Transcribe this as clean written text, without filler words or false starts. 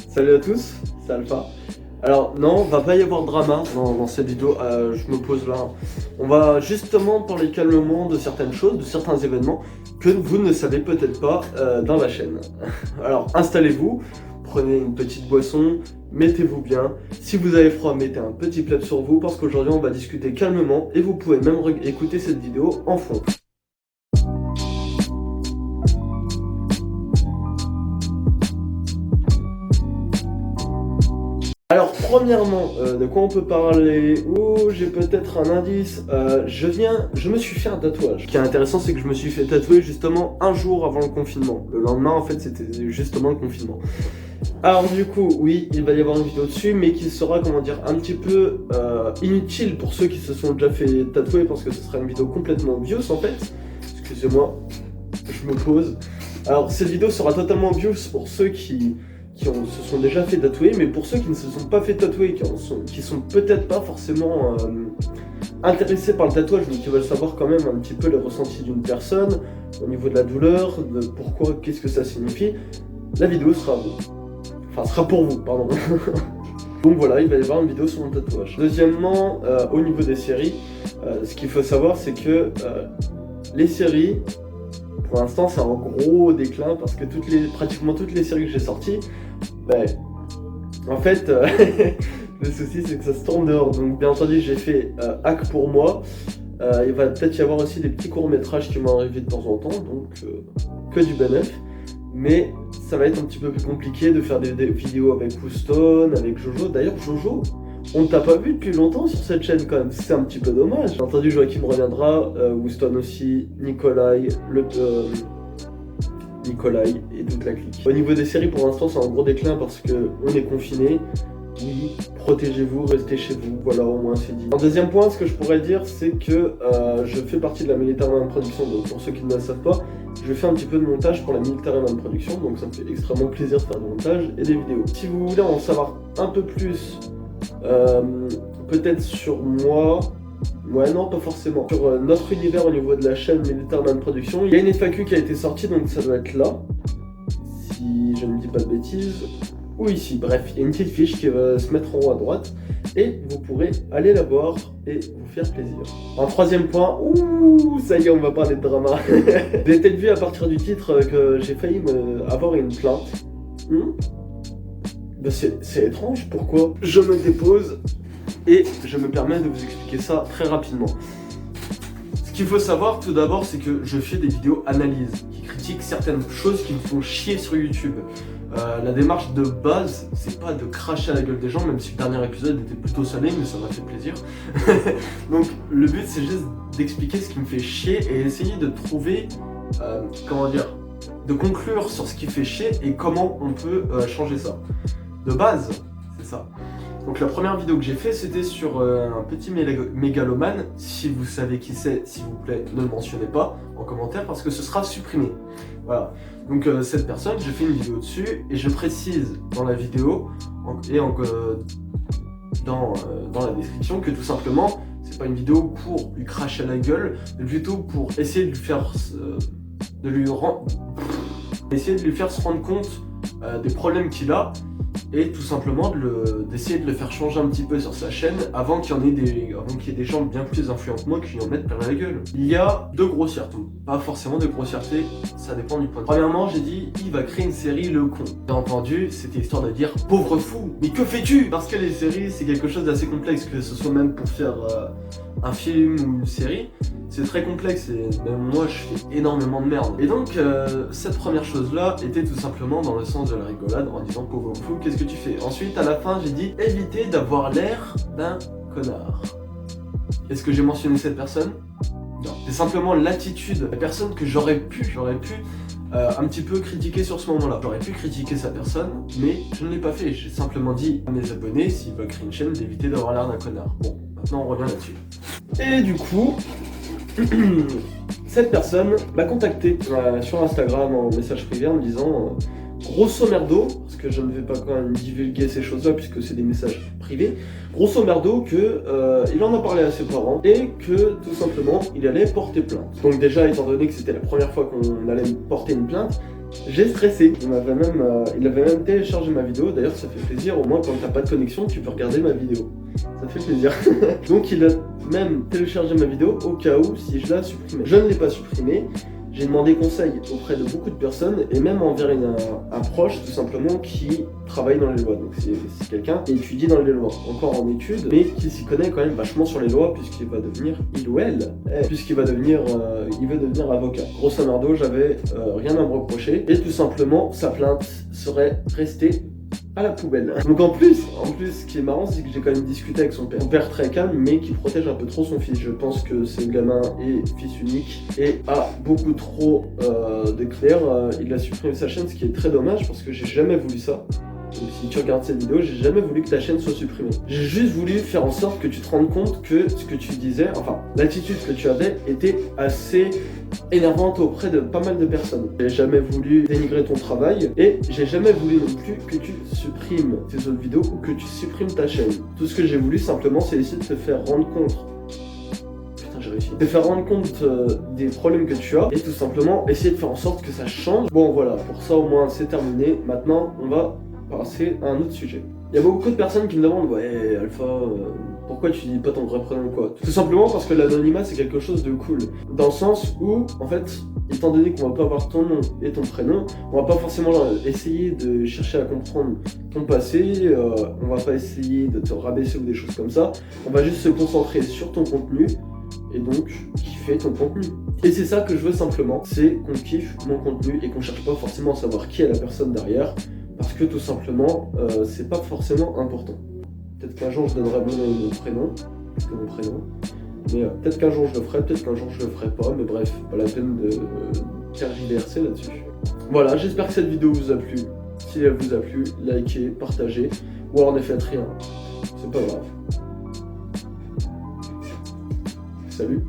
Salut à tous, c'est Alpha. Alors non, va pas y avoir de drama dans cette vidéo, je me pose là. On va justement parler calmement de certaines choses, de certains événements que vous ne savez peut-être pas dans la chaîne. Alors installez-vous, prenez une petite boisson, mettez-vous bien. Si vous avez froid, mettez un petit plaid sur vous parce qu'aujourd'hui on va discuter calmement et vous pouvez même écouter cette vidéo en fond. Alors premièrement, de quoi on peut parler? Oh, j'ai peut-être un indice. Je me suis fait un tatouage. Ce qui est intéressant, c'est que je me suis fait tatouer justement un jour avant le confinement. Le lendemain, en fait, c'était justement le confinement. Alors du coup, oui, il va y avoir une vidéo dessus, mais qui sera, comment dire, un petit peu inutile pour ceux qui se sont déjà fait tatouer, parce que ce sera une vidéo complètement obvious en fait. Excusez-moi, je me pose. Alors cette vidéo sera totalement obvious pour ceux qui se sont déjà fait tatouer, mais pour ceux qui ne se sont pas fait tatouer, qui sont peut-être pas forcément intéressés par le tatouage, mais qui veulent savoir quand même un petit peu le ressenti d'une personne, au niveau de la douleur, de pourquoi, qu'est-ce que ça signifie, la vidéo sera à vous. Enfin, sera pour vous, pardon. Donc voilà, il va y avoir une vidéo sur mon tatouage. Deuxièmement, au niveau des séries, ce qu'il faut savoir, c'est que les séries, pour l'instant, c'est en gros déclin parce que pratiquement toutes les séries que j'ai sorties, ben, en fait, le souci c'est que ça se tourne dehors. Donc, bien entendu, j'ai fait hack pour moi. Il va peut-être y avoir aussi des petits courts-métrages qui vont arriver de temps en temps, donc que du bénéf. Mais ça va être un petit peu plus compliqué de faire des vidéos avec Houston, avec Jojo. D'ailleurs, Jojo, on ne t'a pas vu depuis longtemps sur cette chaîne quand même, c'est un petit peu dommage. J'ai entendu Joachim reviendra, Houston aussi, Nikolai, Nikolai et toute la clique. Au niveau des séries, pour l'instant, c'est en gros déclin parce qu'on est confiné. Oui, protégez-vous, restez chez vous, voilà, au moins c'est dit. Un deuxième point, ce que je pourrais dire, c'est que je fais partie de la Military Man Production, donc pour ceux qui ne le savent pas, je fais un petit peu de montage pour la Military Man Production, donc ça me fait extrêmement plaisir de faire du montage et des vidéos. Si vous voulez en savoir un peu plus, peut-être sur moi, ouais non pas forcément, sur notre univers au niveau de la chaîne Military Man Production, il y a une FAQ qui a été sortie, donc ça doit être là, si je ne dis pas de bêtises. Ou ici, bref, il y a une petite fiche qui va se mettre en haut à droite et vous pourrez aller la voir et vous faire plaisir. Un troisième point, ouh, ça y est, on va parler de drama. Vous avez peut-être vu à partir du titre que j'ai failli avoir une plainte. Ben c'est étrange, pourquoi? Je me dépose et je me permets de vous expliquer ça très rapidement. Ce qu'il faut savoir tout d'abord, c'est que je fais des vidéos analyses qui critiquent certaines choses qui me font chier sur YouTube. La démarche de base, c'est pas de cracher à la gueule des gens, même si le dernier épisode était plutôt salé, mais ça m'a fait plaisir. Donc le but c'est juste d'expliquer ce qui me fait chier et essayer de trouver, comment dire, de conclure sur ce qui fait chier et comment on peut changer ça. De base, c'est ça. Donc la première vidéo que j'ai fait, c'était sur un petit mégalomane. Si vous savez qui c'est, s'il vous plaît, ne le mentionnez pas en commentaire parce que ce sera supprimé. Voilà. Donc cette personne, j'ai fait une vidéo dessus et je précise dans la vidéo dans la description que tout simplement, c'est pas une vidéo pour lui cracher à la gueule, mais plutôt pour essayer de lui faire essayer de lui faire se rendre compte des problèmes qu'il a et tout simplement d'essayer de le faire changer un petit peu sur sa chaîne avant qu'il y ait des gens bien plus influents que moi qui en mettent plein la gueule. Il y a deux grossièretés, pas forcément de grossièreté, ça dépend du point de vue. Premièrement, j'ai dit il va créer une série Le Con. Bien entendu, c'était histoire de dire pauvre fou, mais que fais-tu? Parce que les séries c'est quelque chose d'assez complexe, que ce soit même pour faire un film ou une série. C'est très complexe et même moi je fais énormément de merde. Et donc cette première chose là était tout simplement dans le sens de la rigolade en disant pauvre fou, qu'est-ce que tu fais? Ensuite à la fin j'ai dit éviter d'avoir l'air d'un connard. Est-ce que j'ai mentionné cette personne? Non. C'est simplement l'attitude, la personne que j'aurais pu un petit peu critiquer sur ce moment-là. J'aurais pu critiquer sa personne, mais je ne l'ai pas fait. J'ai simplement dit à mes abonnés, s'ils veulent créer une chaîne, d'éviter d'avoir l'air d'un connard. Bon, maintenant on revient là-dessus. Et du coup, cette personne m'a contacté sur Instagram en message privé en me disant grosso merdo, parce que je ne vais pas quand même divulguer ces choses-là puisque c'est des messages privés, grosso merdo que il en a parlé à ses parents et que tout simplement il allait porter plainte. Donc déjà étant donné que c'était la première fois qu'on allait porter une plainte, J'ai stressé, il avait même téléchargé ma vidéo, d'ailleurs ça fait plaisir, au moins quand t'as pas de connexion tu peux regarder ma vidéo. Ça fait plaisir. Donc il a même téléchargé ma vidéo au cas où si je la supprimais. Je ne l'ai pas supprimée, j'ai demandé conseil auprès de beaucoup de personnes et même envers un proche tout simplement qui travaille dans les lois. Donc c'est quelqu'un qui étudie dans les lois, encore en études, mais qui s'y connaît quand même vachement sur les lois puisqu'il va devenir, il ou elle, puisqu'il va devenir, il veut devenir avocat. Grosso merdo, j'avais rien à me reprocher et tout simplement sa plainte serait restée à la poubelle. Donc en plus, ce qui est marrant, c'est que j'ai quand même discuté avec son père. Son père très calme, mais qui protège un peu trop son fils. Je pense que ce gamin est fils unique et a beaucoup trop d'éclairs. Il a supprimé sa chaîne, ce qui est très dommage parce que j'ai jamais voulu ça. Donc si tu regardes cette vidéo, j'ai jamais voulu que ta chaîne soit supprimée. J'ai juste voulu faire en sorte que tu te rendes compte que ce que tu disais, enfin l'attitude que tu avais était assez énervante auprès de pas mal de personnes. J'ai jamais voulu dénigrer ton travail et j'ai jamais voulu non plus que tu supprimes tes autres vidéos ou que tu supprimes ta chaîne. Tout ce que j'ai voulu simplement c'est essayer de te faire rendre compte. Putain, j'ai réussi. Te faire rendre compte des problèmes que tu as et tout simplement essayer de faire en sorte que ça change. Bon voilà, pour ça au moins c'est terminé. Maintenant on va passer à un autre sujet. Il y a beaucoup de personnes qui me demandent ouais Alpha, pourquoi tu dis pas ton vrai prénom ou quoi? Tout simplement parce que l'anonymat c'est quelque chose de cool. Dans le sens où, en fait, étant donné qu'on va pas avoir ton nom et ton prénom, on va pas forcément essayer de chercher à comprendre ton passé, on va pas essayer de te rabaisser ou des choses comme ça, on va juste se concentrer sur ton contenu et donc kiffer ton contenu. Et c'est ça que je veux simplement, c'est qu'on kiffe mon contenu et qu'on cherche pas forcément à savoir qui est la personne derrière. Parce que tout simplement, c'est pas forcément important. Peut-être qu'un jour je donnerai mon prénom, que mon prénom. Mais peut-être qu'un jour je le ferai, peut-être qu'un jour je le ferai pas. Mais bref, pas la peine de tergiverser là-dessus. Voilà, j'espère que cette vidéo vous a plu. Si elle vous a plu, likez, partagez. Ou alors ne faites rien. C'est pas grave. Salut.